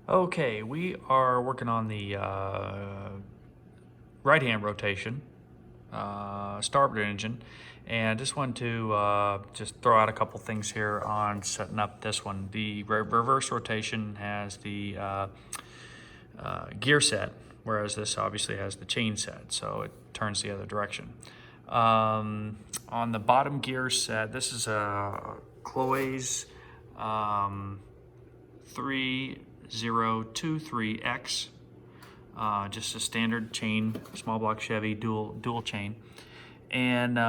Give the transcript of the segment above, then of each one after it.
Okay, we are working on the right-hand rotation, starboard engine, and just wanted to just throw out a couple things here on setting up this one. The reverse rotation has the gear set, whereas this obviously has the chain set, so it turns the other direction. On the bottom gear set, this is a Chloe's 3023X, just a standard chain, small block Chevy dual chain, and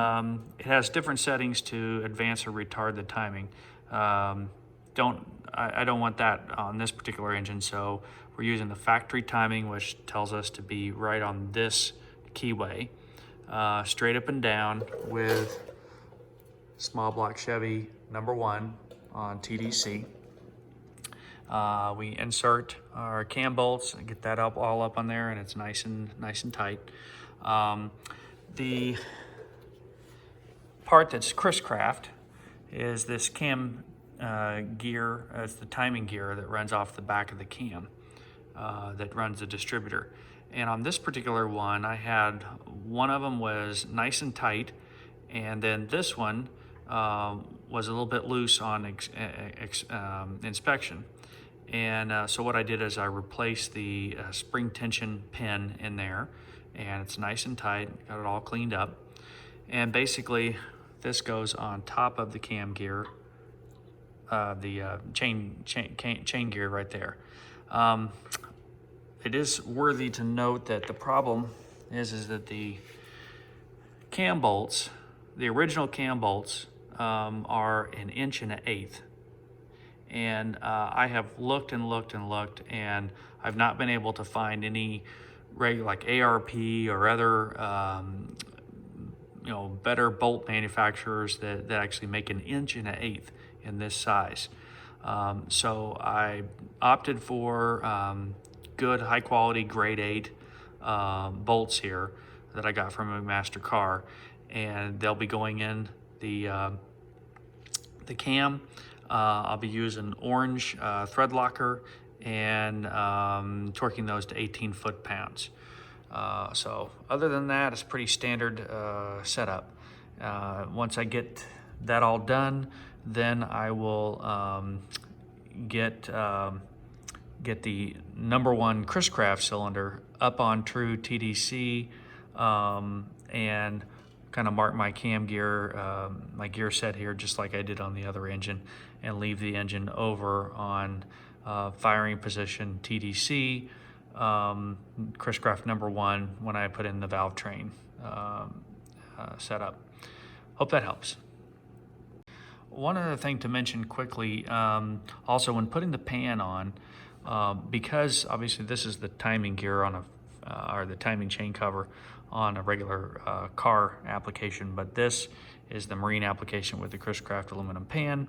it has different settings to advance or retard the timing. I don't want that on this particular engine, so we're using the factory timing, which tells us to be right on this keyway, straight up and down with small block Chevy #1 on TDC. We insert our cam bolts and get that all up on there, and it's nice and tight. The part that's Chris-Craft is this cam gear. It's the timing gear that runs off the back of the cam that runs the distributor. And on this particular one, I had one of them was nice and tight, and then this one was a little bit loose on inspection. And so what I did is I replaced the spring tension pin in there, and it's nice and tight, got it all cleaned up. And basically this goes on top of the cam gear, the chain gear right there. It is worthy to note that the problem is that the cam bolts, the original cam bolts, are 1 1/8 inches. And I have looked and looked and looked, and I've not been able to find any regular, like ARP or other better bolt manufacturers that actually make 1 1/8 inches in this size. So I opted for good high quality grade 8 bolts here that I got from a master car, and they'll be going in the cam. I'll be using orange thread locker and torquing those to 18 foot-pounds. So other than that, it's pretty standard setup. Once I get that all done, then I will get the #1 Chris-Craft cylinder up on true TDC, and kind of mark my cam gear, my gear set here, just like I did on the other engine, and leave the engine over on firing position TDC, Chris-Craft #1 when I put in the valve train setup. Hope that helps. One other thing to mention quickly, also when putting the pan on, because obviously this is the timing gear on or the timing chain cover on a regular car application, but this is the marine application with the Chris-Craft aluminum pan.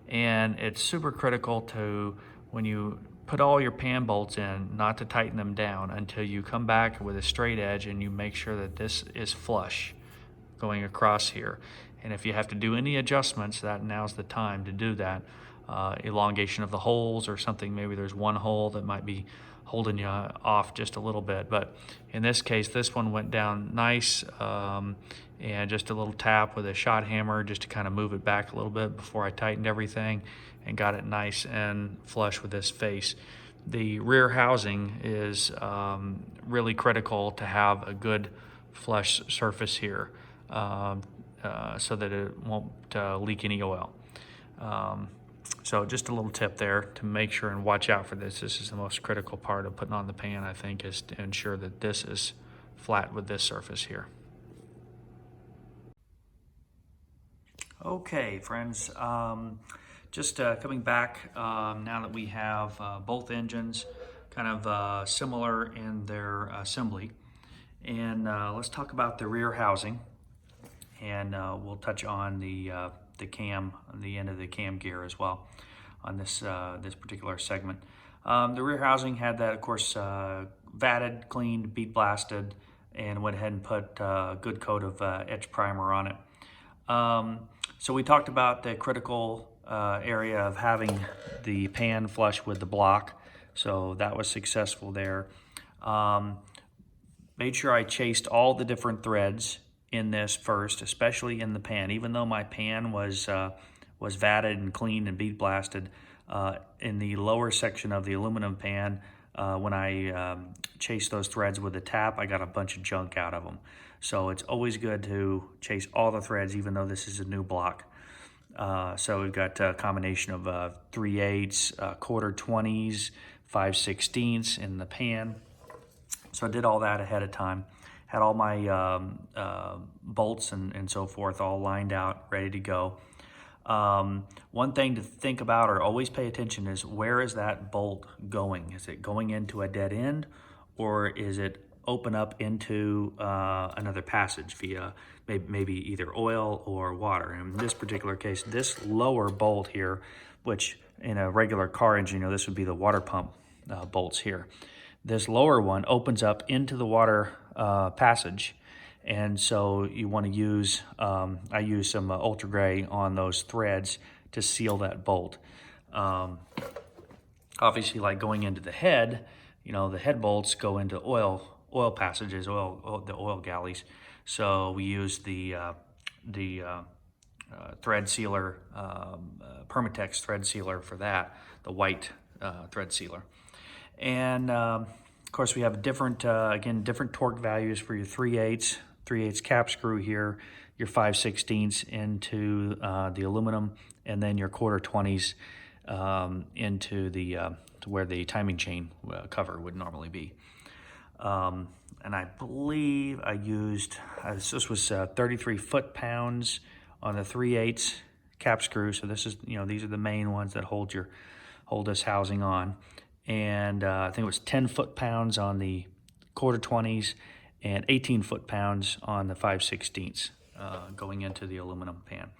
And it's super critical to, when you put all your pan bolts in, not to tighten them down until you come back with a straight edge and you make sure that this is flush going across here. And if you have to do any adjustments, now's the time to do that. Elongation of the holes or something, maybe there's one hole that might be holding you off just a little bit. But in this case, this one went down nice, and just a little tap with a shot hammer just to kind of move it back a little bit before I tightened everything and got it nice and flush with this face. The rear housing is really critical to have a good flush surface here, so that it won't leak any oil. So just a little tip there to make sure and watch out for this. This is the most critical part of putting on the pan, I think, is to ensure that this is flat with this surface here. Okay, friends, just coming back now that we have both engines kind of similar in their assembly. And let's talk about the rear housing, and we'll touch on the cam, on the end of the cam gear as well on this this particular segment. The rear housing had that, of course, vatted, cleaned, bead blasted, and went ahead and put a good coat of etch primer on it. So we talked about the critical area of having the pan flush with the block So that was successful there. Made sure I chased all the different threads in this first, especially in the pan. Even though my pan was vatted and cleaned and bead blasted, in the lower section of the aluminum pan, when I chased those threads with a tap, I got a bunch of junk out of them. So it's always good to chase all the threads, even though this is a new block. So we've got a combination of 3/8, quarter 20s, 5/16 in the pan. So I did all that ahead of time. Had all my bolts and so forth all lined out, ready to go. One thing to think about or always pay attention is, where is that bolt going? Is it going into a dead end, or is it open up into another passage via maybe either oil or water? In this particular case, this lower bolt here, which in a regular car engine, this would be the water pump bolts here. This lower one opens up into the water passage, and so you want to use, I use some ultra gray on those threads to seal that bolt. Obviously, like going into the head, the head bolts go into oil passages, the oil galleys. So we use the thread sealer, Permatex thread sealer for that, the white thread sealer. And of course, we have different torque values for your 3/8 cap screw here, your 5/16 into the aluminum, and then your quarter 20s into the to where the timing chain cover would normally be. And I believe I used, this was 33 foot-pounds on the 3/8 cap screw. So this is, these are the main ones that hold this housing on. And I think it was 10 foot-pounds on the quarter 20s and 18 foot-pounds on the 5/16 going into the aluminum pan.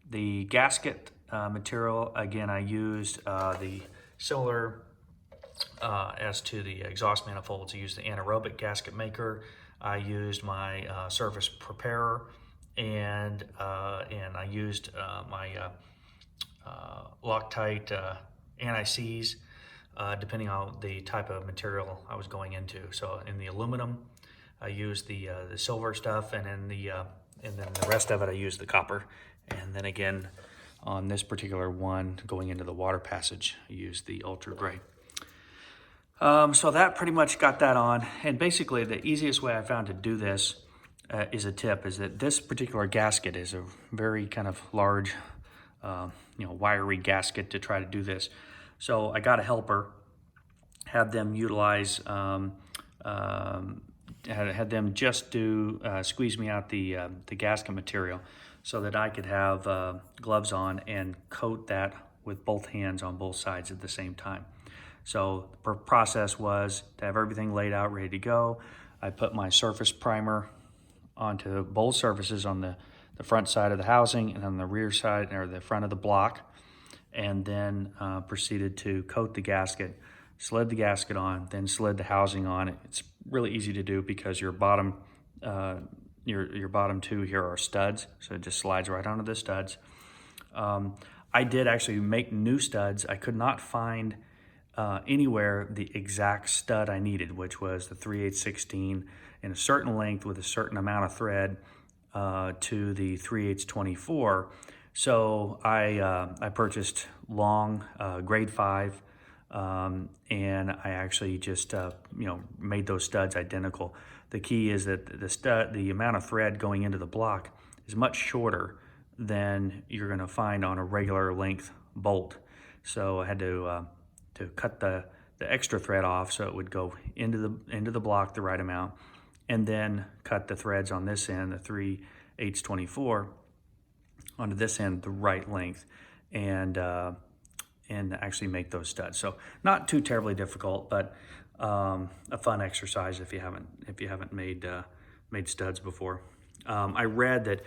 The gasket material, again, I used the similar as to the exhaust manifolds. I used the anaerobic gasket maker. I used my surface preparer, and I used my Loctite anti-seize, depending on the type of material I was going into. So in the aluminum, I used the silver stuff, and then the rest of it I used the copper. And then again, on this particular one going into the water passage, I used the ultra gray. So that pretty much got that on. And basically the easiest way I found to do this is that this particular gasket is a very kind of large, wiry gasket to try to do this. So I got a helper, had them utilize, had them just do squeeze me out the gasket material so that I could have gloves on and coat that with both hands on both sides at the same time. So the process was to have everything laid out, ready to go. I put my surface primer onto both surfaces on the front side of the housing and on the rear side, or the front of the block, and then proceeded to coat the gasket, slid the gasket on, then slid the housing on. It's really easy to do because your bottom two here are studs, so it just slides right onto the studs. I did actually make new studs. I could not find anywhere the exact stud I needed, which was the 3/8/16 in a certain length with a certain amount of thread to the 3/8/24. So I purchased long grade 5, and I actually just made those studs identical. The key is that the amount of thread going into the block is much shorter than you're going to find on a regular length bolt. So I had to cut the extra thread off so it would go into the block the right amount, and then cut the threads on this end, the 3/8/24, onto this end the right length, and actually make those studs. So not too terribly difficult, but a fun exercise if you haven't made studs before. I read that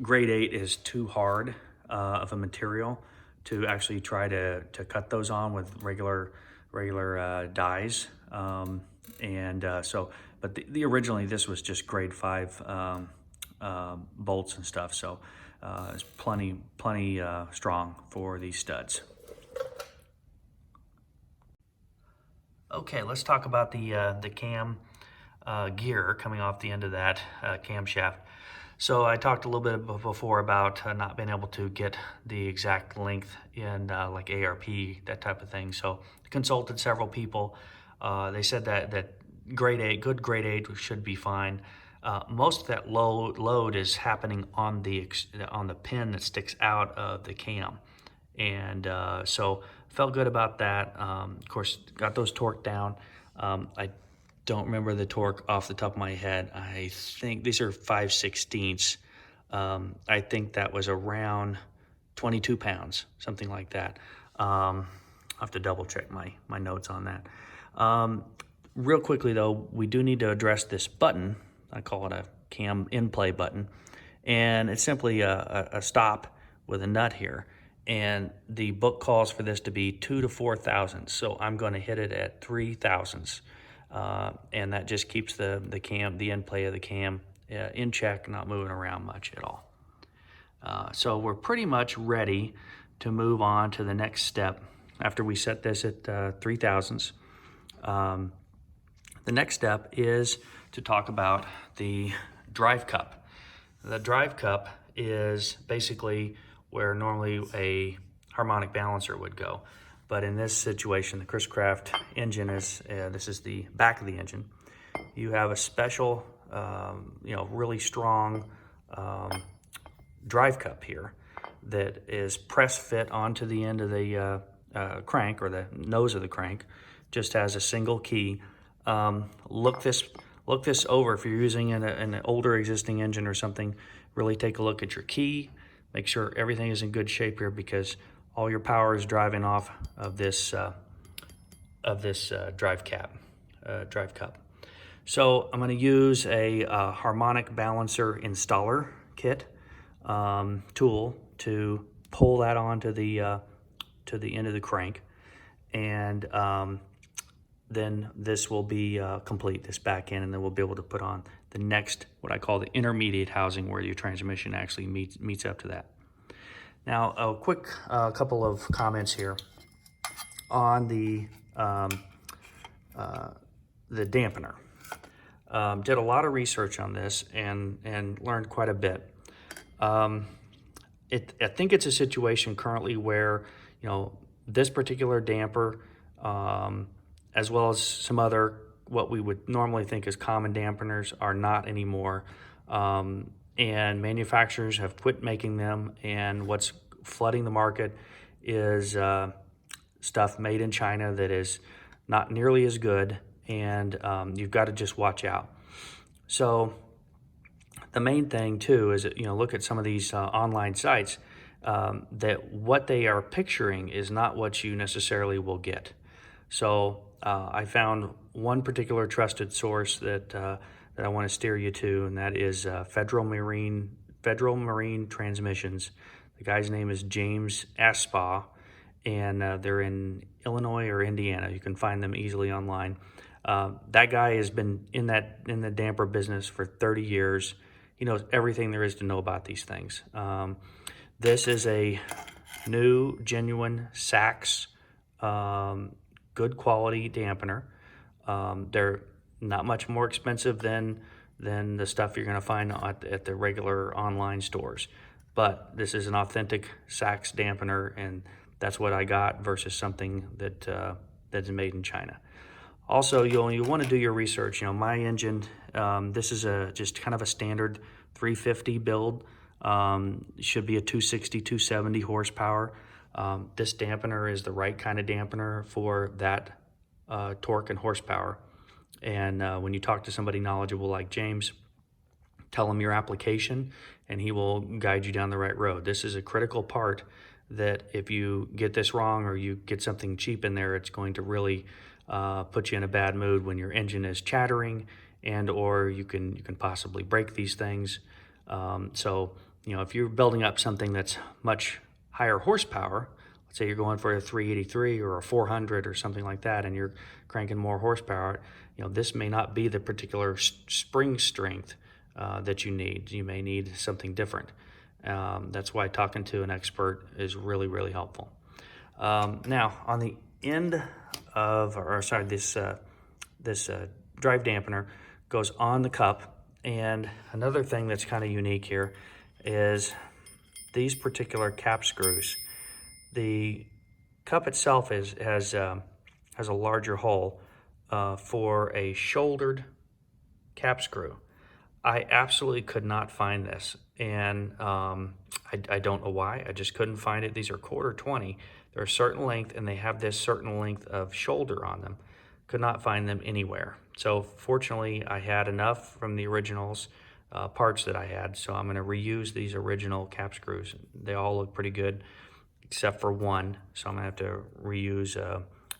grade 8 is too hard of a material to actually try to cut those on with regular dies, but originally this was just grade 5 bolts and stuff, so it's plenty strong for these studs. Okay, let's talk about the cam gear coming off the end of that camshaft. So I talked a little bit before about not being able to get the exact length in like ARP, that type of thing. So I consulted several people. They said that grade 8, good grade 8 should be fine. Most of that load is happening on the pin that sticks out of the cam. And so felt good about that. Of course, got those torqued down. I don't remember the torque off the top of my head. I think these are 5/16. I think that was around 22 pounds, something like that. I'll have to double check my notes on that. Real quickly though, we do need to address this button. I call it a cam in-play button. And it's simply a stop with a nut here. And the book calls for this to be 2 to 4 thousandths. So I'm going to hit it at 3 thousandths. And that just keeps the end play of the cam in check, not moving around much at all. So we're pretty much ready to move on to the next step after we set this at 3 thousandths. The next step is to talk about the drive cup. The drive cup is basically where normally a harmonic balancer would go. But in this situation, the Chris Craft engine is, this is the back of the engine. You have a special, really strong drive cup here that is press fit onto the end of the crank, or the nose of the crank. Just has a single key. Look this over if you're using an older existing engine or something. Really take a look at your key. Make sure everything is in good shape here, because all your power is driving off of this drive cup. So I'm going to use a harmonic balancer installer kit tool to pull that onto the end of the crank, and then this will be complete, this back end, and then we'll be able to put on the next, what I call the intermediate housing, where your transmission actually meets up to that. Now, a quick couple of comments here on the dampener. Did a lot of research on this and learned quite a bit. I think it's a situation currently where, this particular damper, as well as some other, what we would normally think as common dampeners, are not anymore. And manufacturers have quit making them, and what's flooding the market is stuff made in China that is not nearly as good, and you've got to just watch out. So the main thing too is that, look at some of these online sites, that what they are picturing is not what you necessarily will get. So I found one particular trusted source that I want to steer you to, and that is Federal Marine Transmissions. The guy's name is James Aspaugh, and they're in Illinois or Indiana. You can find them easily online. That guy has been in the damper business for 30 years. He knows everything there is to know about these things. This is a new, genuine Sachs, good quality dampener. They're not much more expensive than the stuff you're going to find at the regular online stores. But this is an authentic Sachs dampener, and that's what I got versus something that's made in China. Also, you'll want to do your research. My engine, this is just kind of a standard 350 build. Should be a 260, 270 horsepower. This dampener is the right kind of dampener for that torque and horsepower. And when you talk to somebody knowledgeable like James, tell him your application, and he will guide you down the right road. This is a critical part that if you get this wrong, or you get something cheap in there, it's going to really put you in a bad mood when your engine is chattering, and or you can possibly break these things. So if you're building up something that's much higher horsepower, let's say you're going for a 383 or a 400 or something like that, and you're cranking more horsepower, this may not be the particular spring strength that you need. You may need something different. That's why talking to an expert is really, really helpful. Now, on the end of, or sorry, this drive dampener goes on the cup. And another thing that's kind of unique here is these particular cap screws. The cup itself has a larger hole for a shouldered cap screw. I absolutely could not find this, and I don't know why. I just couldn't find it. These are 1/4 20. They're a certain length, and they have this certain length of shoulder on them. Could not find them anywhere. So fortunately, I had enough from the originals parts that I had, so I'm going to reuse these original cap screws. They all look pretty good, except for one, so I'm going to have to reuse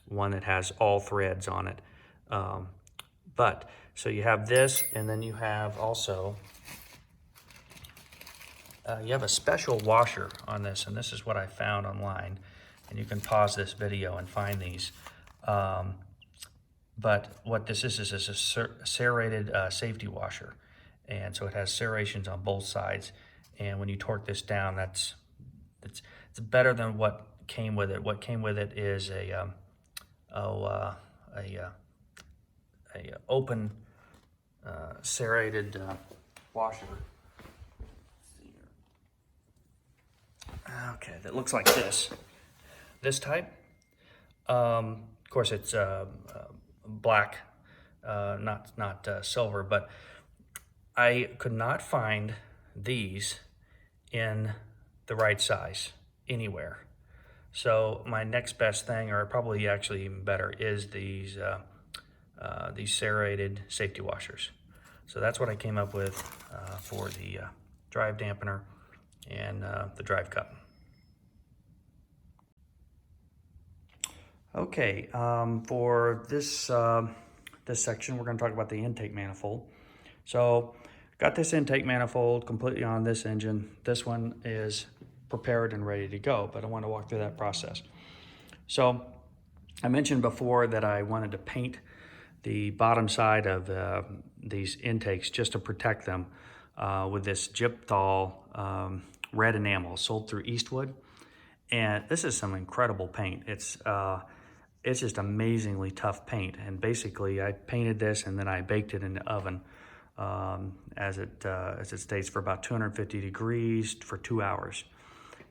one that has all threads on it. So you have this, and then you have also, you have a special washer on this, and this is what I found online, and you can pause this video and find these. But what this is a serrated safety washer, and so it has serrations on both sides, and when you torque this down, it's better than what came with it. What came with it is a open serrated washer. Okay, that looks like this type. Of course, it's black, not silver, but I could not find these in the right size anywhere. So my next best thing, or probably actually even better, is these serrated safety washers. So that's what I came up with for the drive dampener and the drive cup. Okay, for this section, we're going to talk about the intake manifold. So got this intake manifold completely on this engine. This one is prepared and ready to go, but I want to walk through that process. So I mentioned before that I wanted to paint the bottom side of these intakes just to protect them with this Gypthol red enamel sold through Eastwood. And this is some incredible paint. It's just amazingly tough paint. And basically I painted this and then I baked it in the oven as it states for about 250 degrees for 2 hours.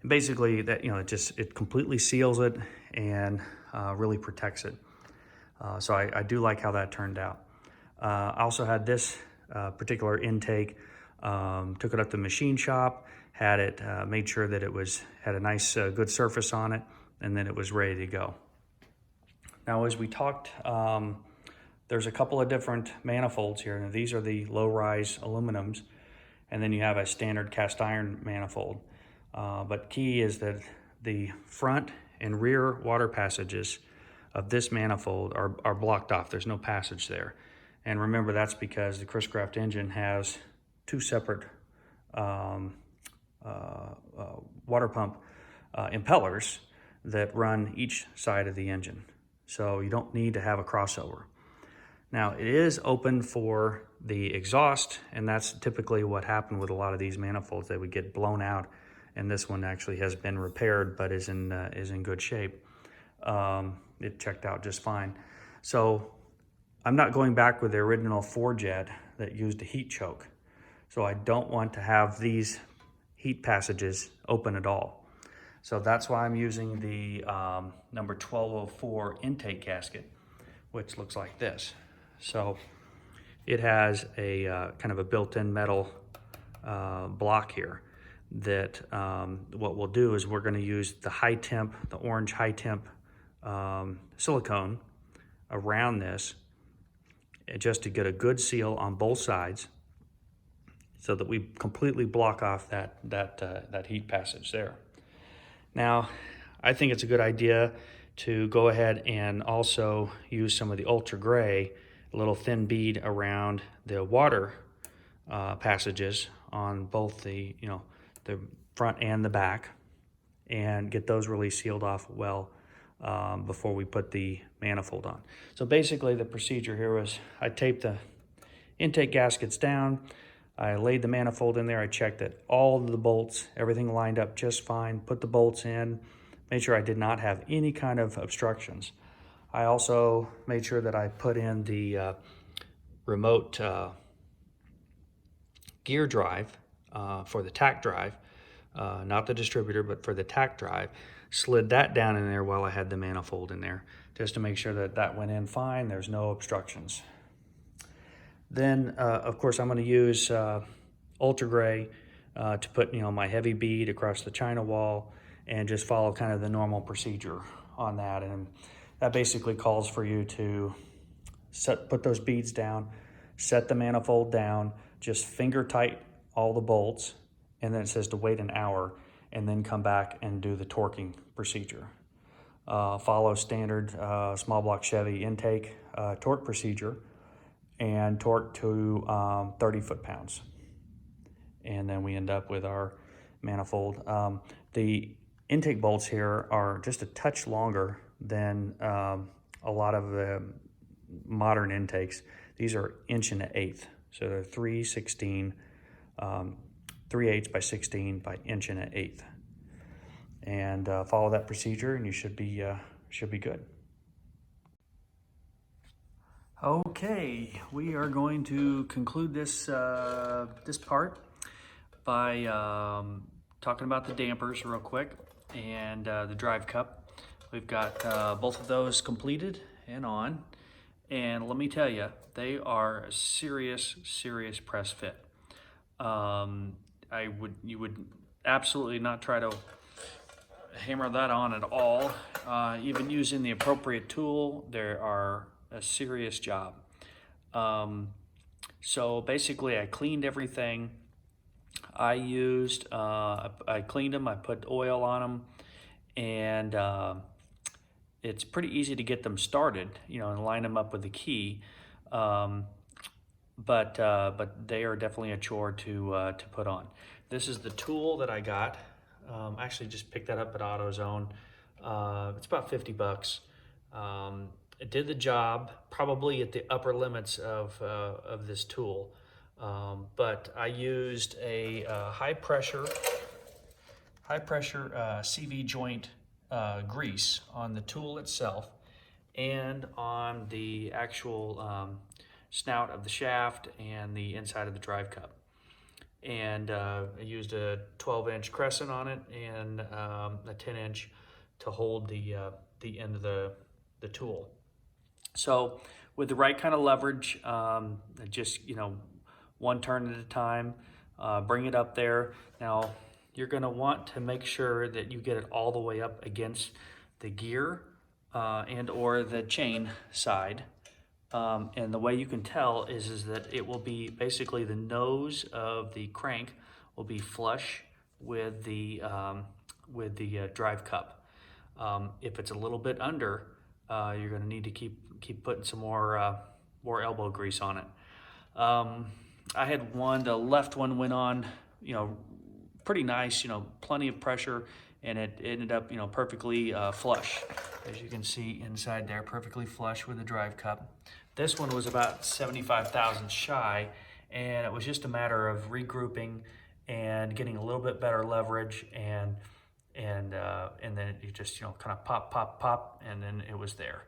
And basically that, it completely seals it and really protects it. So I do like how that turned out. I also had this particular intake, took it up to the machine shop, had it, made sure that it had a nice good surface on it, and then it was ready to go. Now, as we talked, there's a couple of different manifolds here. Now, these are the low-rise aluminums, and then you have a standard cast iron manifold. But key is that the front and rear water passages of this manifold are blocked off. There's no passage there. And remember, that's because the Chris Craft engine has two separate water pump impellers that run each side of the engine. So you don't need to have a crossover. Now, it is open for the exhaust, and that's typically what happened with a lot of these manifolds. They would get blown out, and this one actually has been repaired but is in good shape. It checked out just fine. So I'm not going back with the original 4-jet that used a heat choke. So I don't want to have these heat passages open at all. So that's why I'm using the number 1204 intake gasket, which looks like this. So it has a kind of a built-in metal block here that what we'll do is we're going to use the orange high temp silicone around this just to get a good seal on both sides so that we completely block off that heat passage there. Now, I think it's a good idea to go ahead and also use some of the ultra gray, a little thin bead around the water passages on both the front and the back, and get those really sealed off well before we put the manifold on. So basically the procedure here was I taped the intake gaskets down, I laid the manifold in there, I checked that all of the bolts, everything lined up just fine, put the bolts in, made sure I did not have any kind of obstructions. I also made sure that I put in the remote gear drive for the tack drive, not the distributor, but for the tack drive. Slid that down in there while I had the manifold in there, just to make sure that that went in fine, there's no obstructions. Then, of course, I'm going to use ultra gray to put, my heavy bead across the china wall, and just follow kind of the normal procedure on that. And that basically calls for you to put those beads down, set the manifold down, just finger tight all the bolts, and then it says to wait an hour, and then come back and do the torquing procedure. Follow standard small block Chevy intake torque procedure, and torque to 30 foot-pounds. And then we end up with our manifold. The intake bolts here are just a touch longer than a lot of the modern intakes. These are 1 1/8, so they're 3/16, 3/8 by 16 by 1 1/8. And follow that procedure, and you should be good. Okay, we are going to conclude this this part by talking about the dampers real quick, and the drive cup. We've got both of those completed and on, and let me tell you, they are a serious press fit. You would absolutely not try to hammer that on at all. Even using the appropriate tool, there are a serious job. So basically I cleaned everything. I cleaned them, I put oil on them, and it's pretty easy to get them started, and line them up with the key. But they are definitely a chore to put on. This is the tool that I got. Actually just picked that up at AutoZone. It's about 50 bucks. It did the job, probably at the upper limits of this tool. But I used a high pressure CV joint grease on the tool itself, and on the actual snout of the shaft and the inside of the drive cup. And I used a 12-inch crescent on it, and a 10-inch to hold the end of the tool. So with the right kind of leverage, just one turn at a time, bring it up there. Now you're going to want to make sure that you get it all the way up against the gear and or the chain side. And the way you can tell is that it will be basically the nose of the crank will be flush with the drive cup. If it's a little bit under, you're going to need to keep putting some more elbow grease on it. I had one, the left one went on, pretty nice, plenty of pressure, and it ended up, perfectly flush. As you can see inside there, perfectly flush with the drive cup. This one was about 75,000 shy, and it was just a matter of regrouping and getting a little bit better leverage, and then you just kind of pop, and then it was there.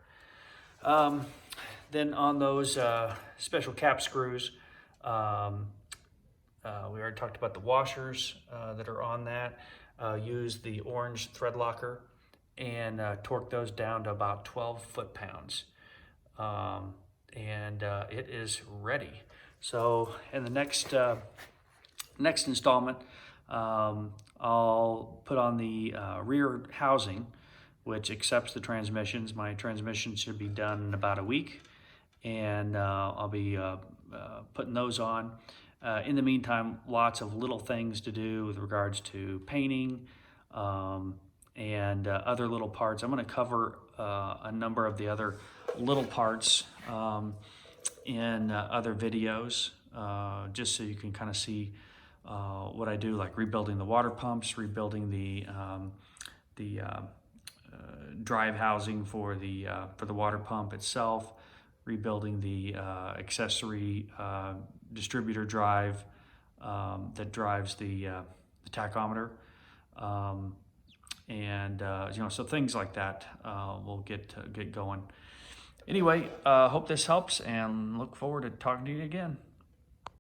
Then on those special cap screws, we already talked about the washers that are on that. Use the orange thread locker and torque those down to about 12 foot-pounds. And it is ready. So in the next installment, I'll put on the rear housing, which accepts the transmissions. My transmission should be done in about a week, and I'll be putting those on. In the meantime, lots of little things to do with regards to painting and other little parts. I'm going to cover a number of the other little parts in other videos, just so you can kind of see what I do, like rebuilding the water pumps, rebuilding the drive housing for the water pump itself, rebuilding the accessory distributor drive that drives the tachometer, and you know, so things like that will get going. Anyway, hope this helps, and look forward to talking to you again.